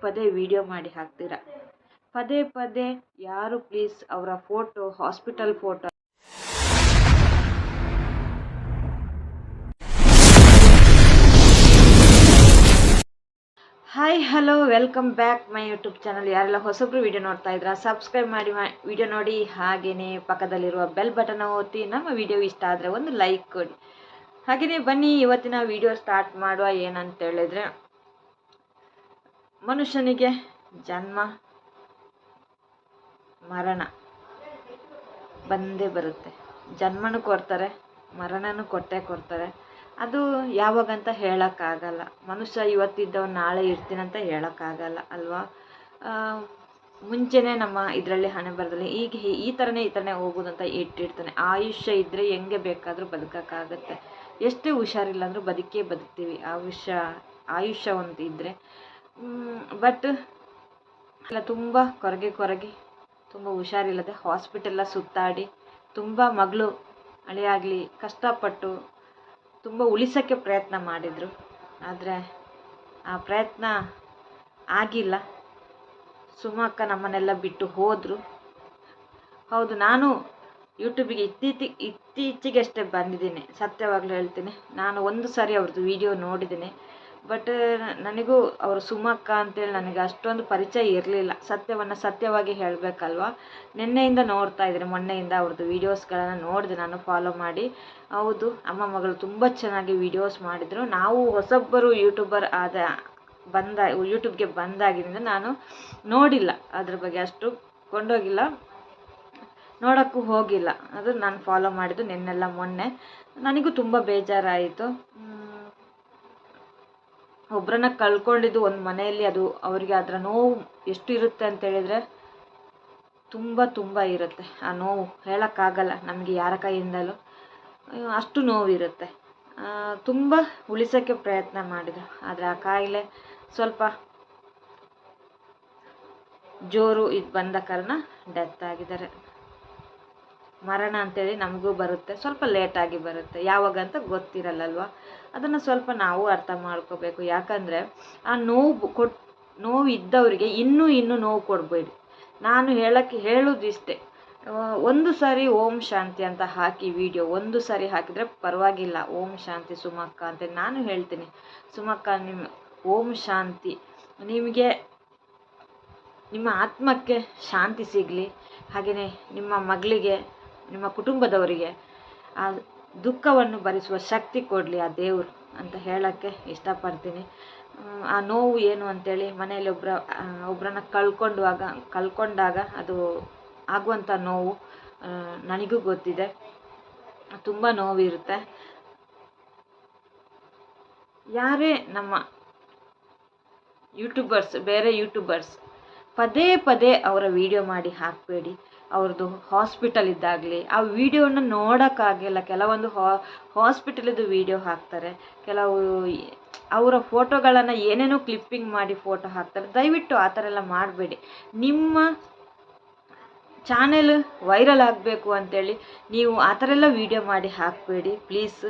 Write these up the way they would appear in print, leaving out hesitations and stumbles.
ಪದೇ ವಿಡಿಯೋ ಮಾಡಿ ಹಾಕ್ತೀರಾ. ಪದೇ ಪದೇ ಯಾರು ಪ್ಲೀಸ್ ಅವರ photo, hospital photo hi hello welcome back my YouTube channel. ಯಾರೆಲ್ಲ ಹೊಸಬ್ರು ವಿಡಿಯೋ ನೋಡ್ತಾ ಇದ್ದೀರಾ ಸಬ್ಸ್ಕ್ರೈಬ್ ಮಾಡಿ ವಿಡಿಯೋ ನೋಡಿ, ಹಾಗೆಯೇ ಪಕ್ಕದಲ್ಲಿರುವ ಬೆಲ್ ಬಟನ್ ಒತ್ತಿ. ನಮ್ಮ ವಿಡಿಯೋ ಇಷ್ಟ ಆದರೆ ಒಂದು ಲೈಕ್ ಕೊಡಿ. ಹಾಗೆಯೇ ಬನ್ನಿ ಇವತ್ತಿನ ವಿಡಿಯೋ ಸ್ಟಾರ್ಟ್ ಮಾಡುವ. ಏನಂತ ಹೇಳಿದ್ರೆ, ಮನುಷ್ಯನಿಗೆ ಜನ್ಮ ಮರಣ ಬಂದೇ ಬರುತ್ತೆ. ಜನ್ಮನೂ ಕೊಡ್ತಾರೆ, ಮರಣನೂ ಕೊಟ್ಟೇ ಕೊಡ್ತಾರೆ. ಅದು ಯಾವಾಗಂತ ಹೇಳೋಕ್ಕಾಗಲ್ಲ. ಮನುಷ್ಯ ಇವತ್ತಿದ್ದವ ನಾಳೆ ಇರ್ತೀನಂತ ಹೇಳೋಕ್ಕಾಗಲ್ಲ ಅಲ್ವಾ. ಮುಂಚೆನೇ ನಮ್ಮ ಇದರಲ್ಲಿ ಹಣೆ ಬರದಲ್ಲಿ ಈಗ ಈ ಥರನೇ ಹೋಗೋದಂತ ಇಟ್ಟಿರ್ತಾನೆ. ಆಯುಷ್ಯ ಇದ್ದರೆ ಹೆಂಗೆ ಬೇಕಾದರೂ ಬದುಕೋಕ್ಕಾಗತ್ತೆ. ಎಷ್ಟೇ ಹುಷಾರಿಲ್ಲ ಅಂದರೂ ಬದುಕ್ತೀವಿ. ಆಯುಷ್ಯ ಒಂದು ಇದ್ದರೆ. ಬಟ್ ಎಲ್ಲ ತುಂಬ ಕೊರಗಿ ತುಂಬ ಹುಷಾರಿಲ್ಲದೆ ಹಾಸ್ಪಿಟೆಲ್ಲ ಸುತ್ತಾಡಿ ತುಂಬ ಮಗಳು ಅಳಿಯಾಗಲಿ ಕಷ್ಟಪಟ್ಟು ತುಂಬ ಉಳಿಸೋಕ್ಕೆ ಪ್ರಯತ್ನ ಮಾಡಿದರು. ಆದರೆ ಆ ಪ್ರಯತ್ನ ಆಗಿಲ್ಲ. ಸುಮಕ್ಕ ನಮ್ಮನ್ನೆಲ್ಲ ಬಿಟ್ಟು ಹೋದರು. ಹೌದು, ನಾನು ಯೂಟ್ಯೂಬಿಗೆ ಇತ್ತೀಚೆಗಷ್ಟೇ ಬಂದಿದ್ದೀನಿ. ಸತ್ಯವಾಗ್ಲೂ ಹೇಳ್ತೀನಿ, ನಾನು ಒಂದು ಸಾರಿ ಅವ್ರದ್ದು ವಿಡಿಯೋ ನೋಡಿದ್ದೀನಿ. ಬಟ್ ನನಗೂ ಅವರು ಸುಮಕ್ಕ ಅಂತೇಳಿ ನನಗೆ ಅಷ್ಟೊಂದು ಪರಿಚಯ ಇರಲಿಲ್ಲ. ಸತ್ಯವಾಗಿ ಹೇಳಬೇಕಲ್ವ. ನಿನ್ನೆಯಿಂದ ನೋಡ್ತಾ ಇದ್ದೀನಿ, ಮೊನ್ನೆಯಿಂದ ಅವ್ರದ್ದು ವೀಡಿಯೋಸ್ಗಳನ್ನು ನೋಡಿದೆ ನಾನು ಫಾಲೋ ಮಾಡಿ. ಹೌದು, ಅಮ್ಮ ಮಗಳು ತುಂಬ ಚೆನ್ನಾಗಿ ವೀಡಿಯೋಸ್ ಮಾಡಿದರು. ನಾವು ಹೊಸೊಬ್ಬರು ಯೂಟ್ಯೂಬರ್ ಯೂಟ್ಯೂಬ್ಗೆ ಬಂದಾಗಿನಿಂದ ನಾನು ನೋಡಿಲ್ಲ, ಅದ್ರ ಬಗ್ಗೆ ಅಷ್ಟು ಕೊಂಡೋಗಿಲ್ಲ, ನೋಡೋಕ್ಕೂ ಹೋಗಿಲ್ಲ. ಅದು ನಾನು ಫಾಲೋ ಮಾಡಿದ್ದು ನಿನ್ನೆಲ್ಲ ಮೊನ್ನೆ. ನನಗೂ ತುಂಬ ಬೇಜಾರಾಯಿತು. ಒಬ್ಬರನ್ನ ಕಳ್ಕೊಂಡಿದ್ದು ಒಂದು ಮನೆಯಲ್ಲಿ, ಅದು ಅವರಿಗೆ ಅದರ ನೋವು ಎಷ್ಟು ಇರುತ್ತೆ ಅಂತೇಳಿದರೆ ತುಂಬ ಇರುತ್ತೆ. ಆ ನೋವು ಹೇಳೋಕ್ಕಾಗಲ್ಲ ನಮಗೆ ಯಾರ ಕೈಯಿಂದಲೂ. ಅಷ್ಟು ನೋವಿರುತ್ತೆ. ತುಂಬ ಉಳಿಸೋಕ್ಕೆ ಪ್ರಯತ್ನ ಮಾಡಿದರು. ಆದರೆ ಆ ಕಾಯಿಲೆ ಸ್ವಲ್ಪ ಜೋರು ಬಂದ ಕಾರಣ ಡೆತ್ ಆಗಿದ್ದಾರೆ. ಮರಣ ಅಂತೇಳಿ ನಮಗೂ ಬರುತ್ತೆ, ಸ್ವಲ್ಪ ಲೇಟಾಗಿ ಬರುತ್ತೆ. ಯಾವಾಗಂತ ಗೊತ್ತಿರಲ್ಲಲ್ವ. ಅದನ್ನು ಸ್ವಲ್ಪ ನಾವು ಅರ್ಥ ಮಾಡ್ಕೋಬೇಕು. ಯಾಕಂದರೆ ಆ ನೋವು ಇದ್ದವರಿಗೆ ಇನ್ನೂ ನೋವು ಕೊಡಬೇಡಿ. ನಾನು ಹೇಳೋದಿಷ್ಟೇ, ಒಂದು ಸಾರಿ ಓಂ ಶಾಂತಿ ಅಂತ ಹಾಕಿ ವಿಡಿಯೋ ಒಂದು ಸಾರಿ ಹಾಕಿದರೆ ಪರವಾಗಿಲ್ಲ. ಓಂ ಶಾಂತಿ ಸುಮಕ್ಕ ಅಂತ ನಾನು ಹೇಳ್ತೀನಿ. ಸುಮಕ್ಕ, ನಿಮ್ಮ ಓಂ ಶಾಂತಿ, ನಿಮಗೆ ನಿಮ್ಮ ಆತ್ಮಕ್ಕೆ ಶಾಂತಿ ಸಿಗಲಿ. ಹಾಗೆಯೇ ನಿಮ್ಮ ಮಗಳಿಗೆ, ನಿಮ್ಮ ಕುಟುಂಬದವರಿಗೆ ಆ ದುಃಖವನ್ನು ಭರಿಸುವ ಶಕ್ತಿ ಕೊಡಲಿ ಆ ದೇವರು ಅಂತ ಹೇಳೋಕ್ಕೆ ಇಷ್ಟಪಡ್ತೀನಿ. ಆ ನೋವು ಏನು ಅಂತೇಳಿ ಮನೆಯಲ್ಲಿ ಒಬ್ಬರನ್ನ ಕಳ್ಕೊಂಡಾಗ ಅದು ಆಗುವಂಥ ನೋವು ನನಗೂ ಗೊತ್ತಿದೆ. ತುಂಬ ನೋವಿರುತ್ತೆ. ಯಾರೇ ನಮ್ಮ ಬೇರೆ ಯೂಟ್ಯೂಬರ್ಸ್ ಪದೇ ಪದೇ ಅವರ ವಿಡಿಯೋ ಮಾಡಿ ಹಾಕಬೇಡಿ. ಅವ್ರದ್ದು ಹಾಸ್ಪಿಟಲ್ ಇದ್ದಾಗಲಿ ಆ ವಿಡಿಯೋನ ನೋಡೋಕ್ಕಾಗಿಲ್ಲ. ಕೆಲವೊಂದು ಹಾಸ್ಪಿಟಲಿದ್ದು ವಿಡಿಯೋ ಹಾಕ್ತಾರೆ, ಕೆಲವು ಅವರ ಫೋಟೋಗಳನ್ನು ಏನೇನೋ ಕ್ಲಿಪ್ಪಿಂಗ್ ಮಾಡಿ ಫೋಟೋ ಹಾಕ್ತಾರೆ. ದಯವಿಟ್ಟು ಆ ಥರ ಎಲ್ಲ ಮಾಡಬೇಡಿ. ನಿಮ್ಮ ಚಾನೆಲ್ ವೈರಲ್ ಆಗಬೇಕು ಅಂಥೇಳಿ ನೀವು ಆ ಥರ ಎಲ್ಲ ವಿಡಿಯೋ ಮಾಡಿ ಹಾಕಬೇಡಿ ಪ್ಲೀಸ್.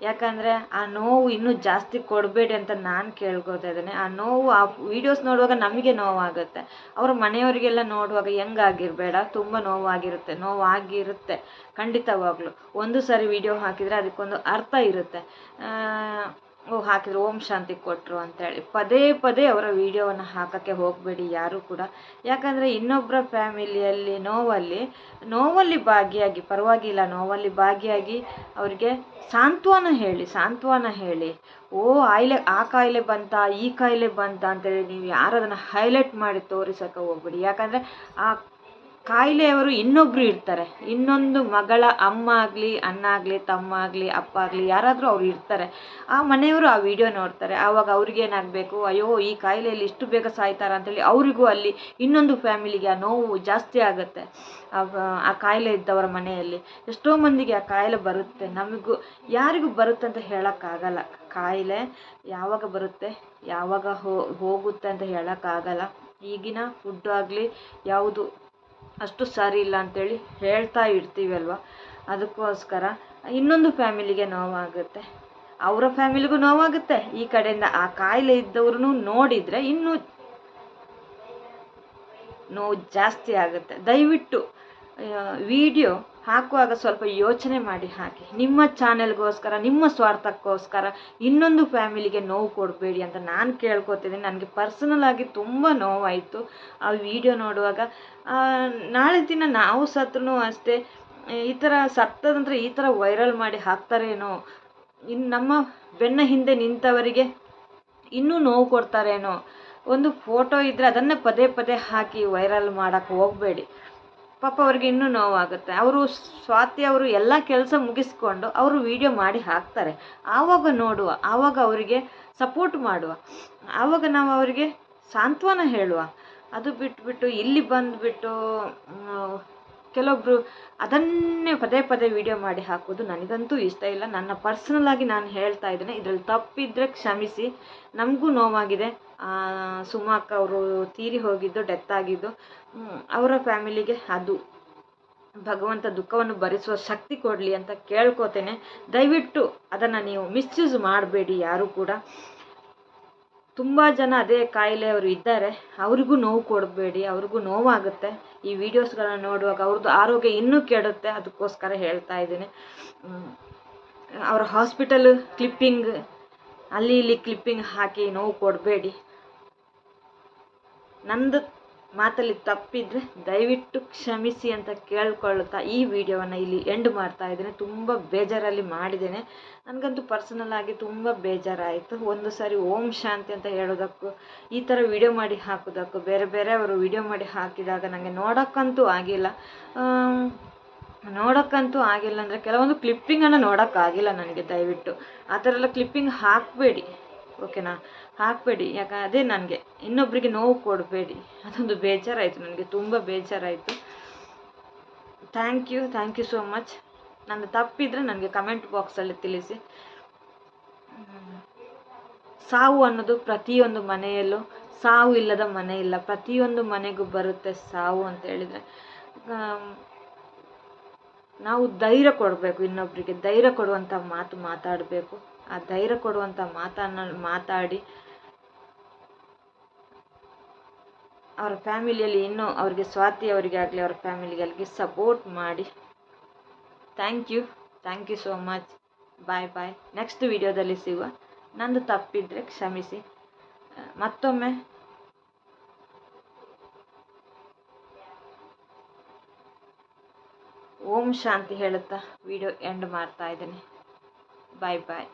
ಯಾಕಂದರೆ ಆ ನೋವು ಇನ್ನೂ ಜಾಸ್ತಿ ಕೊಡಬೇಡಿ ಅಂತ ನಾನು ಕೇಳ್ಕೊತಾ ಇದ್ದೇನೆ. ಆ ನೋವು ಆ ವೀಡಿಯೋಸ್ ನೋಡುವಾಗ ನಮಗೆ ನೋವಾಗುತ್ತೆ, ಅವರ ಮನೆಯವರಿಗೆಲ್ಲ ನೋಡುವಾಗ ಹೆಂಗಾಗಿರಬೇಡ. ತುಂಬ ನೋವಾಗಿರುತ್ತೆ ಖಂಡಿತವಾಗ್ಲೂ. ಒಂದು ಸಾರಿ ವಿಡಿಯೋ ಹಾಕಿದರೆ ಅದಕ್ಕೊಂದು ಅರ್ಥ ಇರುತ್ತೆ. ಹಾಕಿದ್ರು ಓಂ ಶಾಂತಿ ಕೊಟ್ಟರು ಅಂತೇಳಿ ಪದೇ ಪದೇ ಅವರ ವಿಡಿಯೋವನ್ನು ಹಾಕೋಕ್ಕೆ ಹೋಗಬೇಡಿ ಯಾರೂ ಕೂಡ. ಯಾಕಂದರೆ ಇನ್ನೊಬ್ಬರ ಫ್ಯಾಮಿಲಿಯಲ್ಲಿ ನೋವಲ್ಲಿ ಭಾಗಿಯಾಗಿ, ಪರವಾಗಿಲ್ಲ, ನೋವಲ್ಲಿ ಭಾಗಿಯಾಗಿ ಅವರಿಗೆ ಸಾಂತ್ವನ ಹೇಳಿ. ಆ ಕಾಯಿಲೆ ಬಂತಾ, ಈ ಕಾಯಿಲೆ ಬಂತಾ ಅಂತೇಳಿ ನೀವು ಯಾರು ಅದನ್ನು ಹೈಲೈಟ್ ಮಾಡಿ ತೋರಿಸೋಕೆ ಹೋಗ್ಬೇಡಿ. ಯಾಕಂದರೆ ಆ ಕಾಯಿಲೆಯವರು ಇನ್ನೊಬ್ಬರು ಇರ್ತಾರೆ. ಇನ್ನೊಂದು ಮಗಳ ಅಮ್ಮ ಆಗಲಿ, ಅಣ್ಣ ಆಗಲಿ, ತಮ್ಮ ಆಗಲಿ, ಅಪ್ಪ ಆಗಲಿ, ಯಾರಾದರೂ ಅವ್ರು ಇರ್ತಾರೆ. ಆ ಮನೆಯವರು ಆ ವಿಡಿಯೋ ನೋಡ್ತಾರೆ. ಆವಾಗ ಅವ್ರಿಗೇನಾಗಬೇಕು, ಅಯ್ಯೋ ಈ ಕಾಯಿಲೆಯಲ್ಲಿ ಇಷ್ಟು ಬೇಗ ಸಾಯ್ತಾರ ಅಂತೇಳಿ ಅವರಿಗೂ ಅಲ್ಲಿ ಇನ್ನೊಂದು ಫ್ಯಾಮಿಲಿಗೆ ಆ ನೋವು ಜಾಸ್ತಿ ಆಗುತ್ತೆ. ಆ ಕಾಯಿಲೆ ಇದ್ದವರ ಮನೆಯಲ್ಲಿ ಎಷ್ಟೋ ಮಂದಿಗೆ ಆ ಕಾಯಿಲೆ ಬರುತ್ತೆ. ಯಾರಿಗೂ ಬರುತ್ತೆ ಅಂತ ಹೇಳೋಕ್ಕಾಗಲ್ಲ. ಕಾಯಿಲೆ ಯಾವಾಗ ಬರುತ್ತೆ, ಯಾವಾಗ ಹೋಗುತ್ತೆ ಅಂತ ಹೇಳೋಕ್ಕಾಗಲ್ಲ. ಈಗಿನ ಫುಡ್ ಆಗಲಿ ಯಾವುದು ಅಷ್ಟು ಸರಿ ಇಲ್ಲ ಅಂತೇಳಿ ಹೇಳ್ತಾ ಇರ್ತೀವಿ ಅಲ್ವ. ಅದಕ್ಕೋಸ್ಕರ ಇನ್ನೊಂದು ಫ್ಯಾಮಿಲಿಗೆ ನೋವಾಗುತ್ತೆ, ಅವರ ಫ್ಯಾಮಿಲಿಗೂ ನೋವಾಗುತ್ತೆ. ಈ ಕಡೆಯಿಂದ ಆ ಕಾಯಿಲೆ ಇದ್ದವ್ರೂ ನೋಡಿದರೆ ಇನ್ನೂ ನೋವು ಜಾಸ್ತಿ ಆಗುತ್ತೆ. ದಯವಿಟ್ಟು ವಿಡಿಯೋ ಹಾಕುವಾಗ ಸ್ವಲ್ಪ ಯೋಚನೆ ಮಾಡಿ ಹಾಕಿ. ನಿಮ್ಮ ಚಾನೆಲ್ಗೋಸ್ಕರ, ನಿಮ್ಮ ಸ್ವಾರ್ಥಕ್ಕೋಸ್ಕರ ಇನ್ನೊಂದು ಫ್ಯಾಮಿಲಿಗೆ ನೋವು ಕೊಡಬೇಡಿ ಅಂತ ನಾನು ಕೇಳ್ಕೊತಿದ್ದೀನಿ. ನನಗೆ ಪರ್ಸನಲ್ ಆಗಿ ತುಂಬ ನೋವಾಯಿತು ಆ ವಿಡಿಯೋ ನೋಡುವಾಗ. ನಾಳೆ ದಿನ ನಾವು ಸತ್ರೂ ಅಷ್ಟೇ, ಈ ಥರ ಸತ್ತದಂದ್ರೆ ಈ ಥರ ವೈರಲ್ ಮಾಡಿ ಹಾಕ್ತಾರೇನೋ, ಇನ್ನು ನಮ್ಮ ಬೆನ್ನ ಹಿಂದೆ ನಿಂತವರಿಗೆ ಇನ್ನೂ ನೋವು ಕೊಡ್ತಾರೇನೋ. ಒಂದು ಫೋಟೋ ಇದ್ದರೆ ಅದನ್ನೇ ಪದೇ ಪದೇ ಹಾಕಿ ವೈರಲ್ ಮಾಡೋಕ್ಕೆ ಹೋಗಬೇಡಿ. ಪಾಪ ಅವ್ರಿಗೆ ಇನ್ನೂ ನೋವಾಗುತ್ತೆ. ಅವರು ಸ್ವಾತಿ ಅವರು ಎಲ್ಲ ಕೆಲಸ ಮುಗಿಸ್ಕೊಂಡು ಅವರು ವಿಡಿಯೋ ಮಾಡಿ ಹಾಕ್ತಾರೆ. ಆವಾಗ ನೋಡುವ, ಆವಾಗ ಅವರಿಗೆ ಸಪೋರ್ಟ್ ಮಾಡುವ, ಆವಾಗ ನಾವು ಅವರಿಗೆ ಸಾಂತ್ವನ ಹೇಳುವ. ಅದು ಬಿಟ್ಬಿಟ್ಟು ಇಲ್ಲಿ ಬಂದುಬಿಟ್ಟು ಕೆಲವೊಬ್ಬರು ಅದನ್ನೇ ಪದೇ ಪದೇ ವಿಡಿಯೋ ಮಾಡಿ ಹಾಕೋದು ನನಗಂತೂ ಇಷ್ಟ ಇಲ್ಲ. ನನ್ನ ಪರ್ಸನಲ್ ಆಗಿ ನಾನು ಹೇಳ್ತಾ ಇದ್ದೇನೆ. ಇದರಲ್ಲಿ ತಪ್ಪಿದ್ರೆ ಕ್ಷಮಿಸಿ. ನಮಗೂ ನೋವಾಗಿದೆ. ಸುಮಾಕ್ ಅವರು ತೀರಿ ಹೋಗಿದ್ದು, ಡೆತ್ ಆಗಿದ್ದು, ಅವರ ಫ್ಯಾಮಿಲಿಗೆ ಅದು ಭಗವಂತ ದುಃಖವನ್ನು ಭರಿಸುವ ಶಕ್ತಿ ಕೊಡಲಿ ಅಂತ ಕೇಳ್ಕೊತೇನೆ. ದಯವಿಟ್ಟು ಅದನ್ನು ನೀವು ಮಿಸ್ಯೂಸ್ ಮಾಡಬೇಡಿ ಯಾರು ಕೂಡ. ತುಂಬ ಜನ ಅದೇ ಕಾಯಿಲೆಯವರು ಇದ್ದಾರೆ, ಅವ್ರಿಗೂ ನೋವು ಕೊಡಬೇಡಿ, ಅವ್ರಿಗೂ ನೋವಾಗುತ್ತೆ. ಈ ವಿಡಿಯೋಸ್ಗಳನ್ನ ನೋಡುವಾಗ ಅವ್ರದ್ದು ಆರೋಗ್ಯ ಇನ್ನೂ ಕೆಡುತ್ತೆ. ಅದಕ್ಕೋಸ್ಕರ ಹೇಳ್ತಾ ಇದ್ದೀನಿ. ಅವರ ಹಾಸ್ಪಿಟಲ್ ಕ್ಲಿಪ್ಪಿಂಗ್ ಅಲ್ಲಿ ಇಲ್ಲಿ ಕ್ಲಿಪ್ಪಿಂಗ್ ಹಾಕಿ ನೋವು ಕೊಡಬೇಡಿ. ನಂದು ಮಾತಲ್ಲಿ ತಪ್ಪಿದ್ರೆ ದಯವಿಟ್ಟು ಕ್ಷಮಿಸಿ ಅಂತ ಕೇಳ್ಕೊಳ್ತಾ ಈ ವಿಡಿಯೋವನ್ನು ಇಲ್ಲಿ ಎಂಡ್ ಮಾಡ್ತಾ ಇದ್ದೇನೆ. ತುಂಬ ಬೇಜಾರಲ್ಲಿ ಮಾಡಿದ್ದೇನೆ. ನನಗಂತೂ ಪರ್ಸನಲ್ ಆಗಿ ತುಂಬ ಬೇಜಾರಾಯಿತು. ಒಂದು ಸಾರಿ ಓಂ ಶಾಂತಿ ಅಂತ ಹೇಳೋದಕ್ಕೂ, ಈ ಥರ ವಿಡಿಯೋ ಮಾಡಿ ಹಾಕೋದಕ್ಕೂ, ಬೇರೆ ಬೇರೆ ಅವರು ವಿಡಿಯೋ ಮಾಡಿ ಹಾಕಿದಾಗ ನನಗೆ ನೋಡೋಕ್ಕಂತೂ ಆಗಿಲ್ಲ ಅಂದರೆ ಕೆಲವೊಂದು ಕ್ಲಿಪ್ಪಿಂಗನ್ನು ನೋಡೋಕ್ಕಾಗಿಲ್ಲ ನನಗೆ. ದಯವಿಟ್ಟು ಆ ಥರ ಎಲ್ಲ ಕ್ಲಿಪ್ಪಿಂಗ್ ಹಾಕಬೇಡಿ, ಓಕೆನಾ? ಹಾಕಬೇಡಿ. ಅದೇ ನನಗೆ ಇನ್ನೊಬ್ಬರಿಗೆ ನೋವು ಕೊಡಬೇಡಿ. ಅದೊಂದು ಬೇಜಾರಾಯಿತು, ನನಗೆ ತುಂಬ ಬೇಜಾರಾಯಿತು. Thank you so much. ನಂದು ತಪ್ಪಿದರೆ ನನಗೆ ಕಮೆಂಟ್ ಬಾಕ್ಸಲ್ಲಿ ತಿಳಿಸಿ. ಸಾವು ಅನ್ನೋದು ಪ್ರತಿಯೊಂದು ಮನೆಯಲ್ಲೂ, ಸಾವು ಇಲ್ಲದ ಮನೆ ಇಲ್ಲ. ಪ್ರತಿಯೊಂದು ಮನೆಗೂ ಬರುತ್ತೆ ಸಾವು ಅಂತ ಹೇಳಿದರೆ. ನಾವು ಧೈರ್ಯ ಕೊಡಬೇಕು, ಇನ್ನೊಬ್ಬರಿಗೆ ಧೈರ್ಯ ಕೊಡುವಂಥ ಮಾತು ಮಾತಾಡಬೇಕು. ಆ ಧೈರ್ಯ ಕೊಡುವಂಥ ಮಾತನ್ನು ಮಾತಾಡಿ ಅವರ ಫ್ಯಾಮಿಲಿಯಲ್ಲಿ ಇನ್ನೂ ಅವ್ರಿಗೆ, ಸ್ವಾತಿ ಅವರಿಗೆ ಆಗಲಿ ಅವ್ರ ಫ್ಯಾಮಿಲಿಗೆ ಸಪೋರ್ಟ್ ಮಾಡಿ. Thank you so much. Bye. Next ವಿಡಿಯೋದಲ್ಲಿ ಸಿಗುವ. ನಂದು ತಪ್ಪಿದ್ರೆ ಕ್ಷಮಿಸಿ. ಮತ್ತೊಮ್ಮೆ ಓಂ ಶಾಂತಿ ಹೇಳುತ್ತಾ ವಿಡಿಯೋ ಎಂಡ್ ಮಾಡ್ತಾ ಇದ್ದೀನಿ. ಬಾಯ್.